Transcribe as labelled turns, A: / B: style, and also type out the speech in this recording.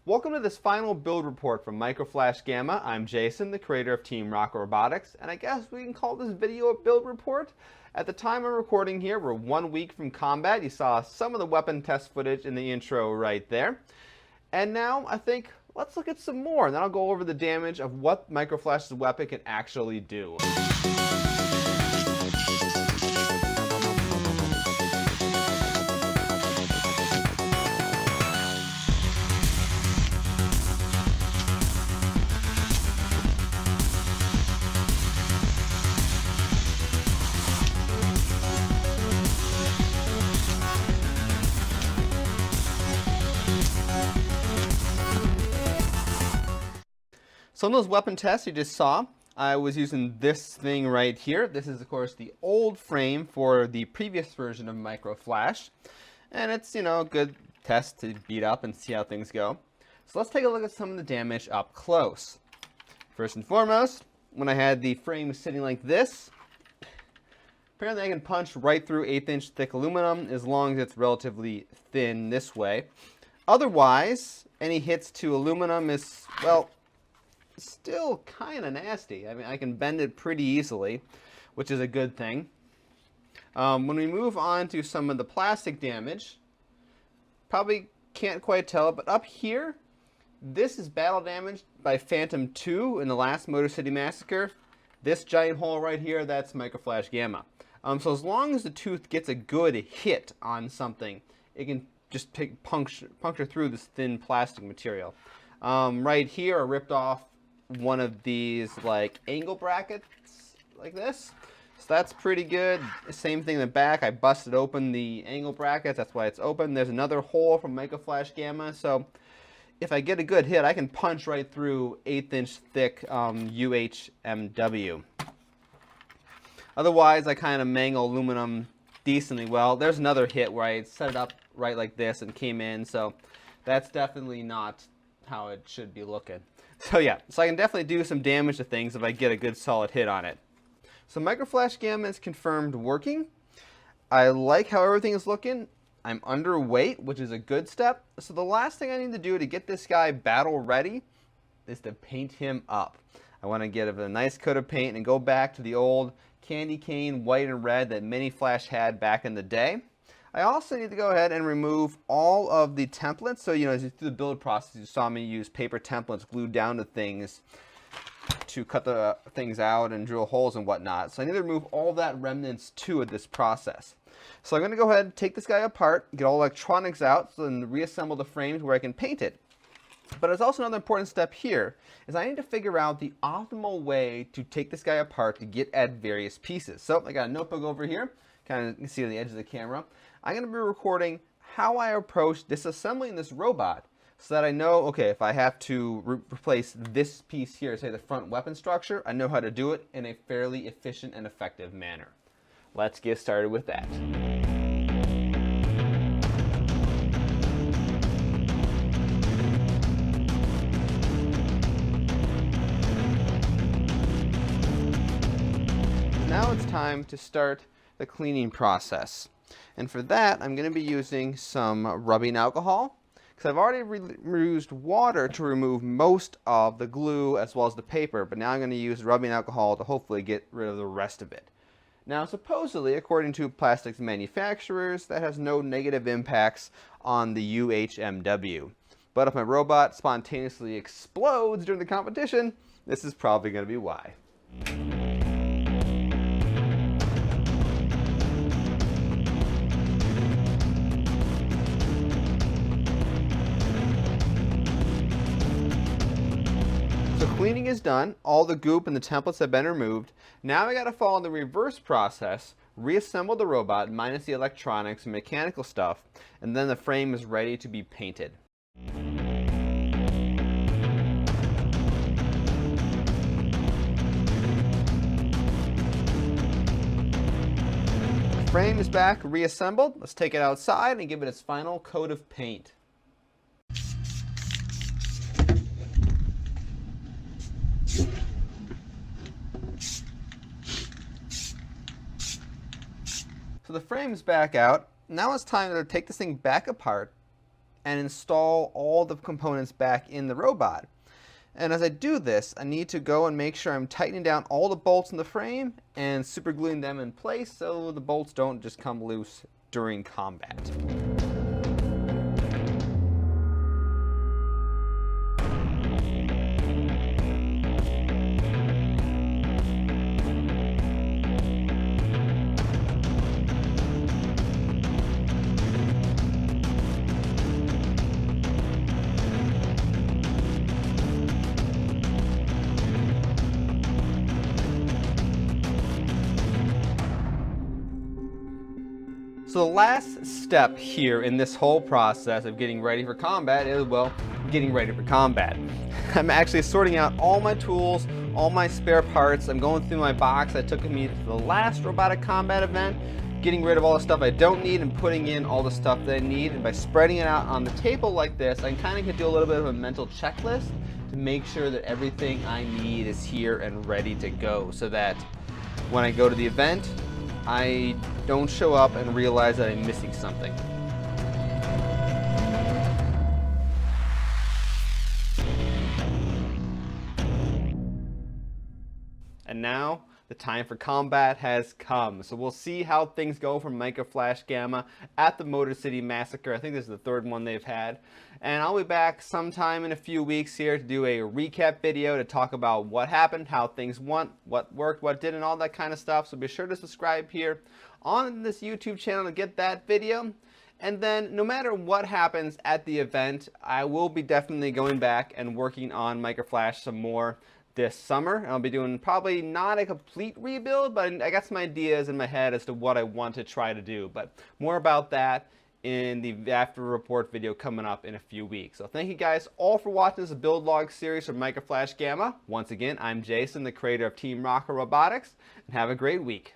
A: Welcome to this final build report from Microflash Gamma. I'm Jason, the creator of Team Rocket Robotics, and I guess we can call this video a build report. At the time of recording here, we're 1 week from combat. You saw some of the weapon test footage in the intro right there. And now, I think, let's look at some more, and then I'll go over the damage of what Microflash's weapon can actually do. Some of those weapon tests you just saw, I was using this thing right here. This is, of course, the old frame for the previous version of Microflash. And it's, a good test to beat up and see how things go. So let's take a look at some of the damage up close. First and foremost, when I had the frame sitting like this, apparently I can punch right through 1/8-inch thick aluminum as long as it's relatively thin this way. Otherwise, any hits to aluminum is, well, still kind of nasty. I mean, I can bend it pretty easily, which is a good thing. When we move on to some of the plastic damage, probably can't quite tell, but up here, this is battle damage by Phantom 2 in the last Motor City Massacre. This giant hole right here, that's Microflash Gamma. So as long as the tooth gets a good hit on something, it can just puncture through this thin plastic material. Right here, I ripped off one of these like angle brackets like this, so that's pretty good. Same thing in the back, I busted open the angle brackets, that's why it's open. There's another hole from Microflash Gamma, so if I get a good hit I can punch right through 1/8-inch thick UHMW. Otherwise I kind of mangle aluminum decently well. There's another hit where I set it up right like this and came in, so that's definitely not how it should be looking. So yeah, so I can definitely do some damage to things if I get a good solid hit on it. So Microflash Gamma is confirmed working. I like how everything is looking. I'm underweight, which is a good step. So the last thing I need to do to get this guy battle ready is to paint him up. I want to get a nice coat of paint and go back to the old candy cane white and red that Mini-Flash had back in the day. I also need to go ahead and remove all of the templates. So, as you through the build process, you saw me use paper templates glued down to things to cut the things out and drill holes and whatnot. So I need to remove all that remnants too of this process. So I'm going to go ahead and take this guy apart, get all electronics out, so then reassemble the frames where I can paint it. But there's also another important step here, is I need to figure out the optimal way to take this guy apart to get at various pieces. So I got a notebook over here, kind of you can see on the edge of the camera. I'm going to be recording how I approach disassembling this robot so that I know, okay, if I have to replace this piece here, say the front weapon structure, I know how to do it in a fairly efficient and effective manner. Let's get started with that. Now it's time to start the cleaning process. And for that, I'm going to be using some rubbing alcohol, because I've already used water to remove most of the glue as well as the paper, but now I'm going to use rubbing alcohol to hopefully get rid of the rest of it. Now, supposedly, according to plastics manufacturers, that has no negative impacts on the UHMW. But if my robot spontaneously explodes during the competition, this is probably going to be why. Cleaning is done, all the goop and the templates have been removed. Now I gotta follow the reverse process, reassemble the robot minus the electronics and mechanical stuff, and then the frame is ready to be painted. The frame is back, reassembled. Let's take it outside and give it its final coat of paint. So the frame's back out. Now it's time to take this thing back apart and install all the components back in the robot. And as I do this, I need to go and make sure I'm tightening down all the bolts in the frame and super gluing them in place so the bolts don't just come loose during combat. So the last step here in this whole process of getting ready for combat is, well, getting ready for combat. I'm actually sorting out all my tools, all my spare parts. I'm going through my box I took with me to the last robotic combat event, getting rid of all the stuff I don't need and putting in all the stuff that I need. And by spreading it out on the table like this, I kind of do a little bit of a mental checklist to make sure that everything I need is here and ready to go, so that when I go to the event, I don't show up and realize that I'm missing something. And now the time for combat has come. So we'll see how things go for Micro Flash Gamma at the Motor City Massacre. I think this is the third one they've had. And I'll be back sometime in a few weeks here to do a recap video to talk about what happened, how things went, what worked, what didn't, all that kind of stuff. So be sure to subscribe here on this YouTube channel to get that video. And then no matter what happens at the event, I will be definitely going back and working on Micro Flash some more this summer. I'll be doing probably not a complete rebuild, but I got some ideas in my head as to what I want to try to do. But more about that in the after report video coming up in a few weeks. So thank you guys all for watching this build log series from Micro Flash Gamma. Once again, I'm Jason, the creator of Team Rocket Robotics, and have a great week.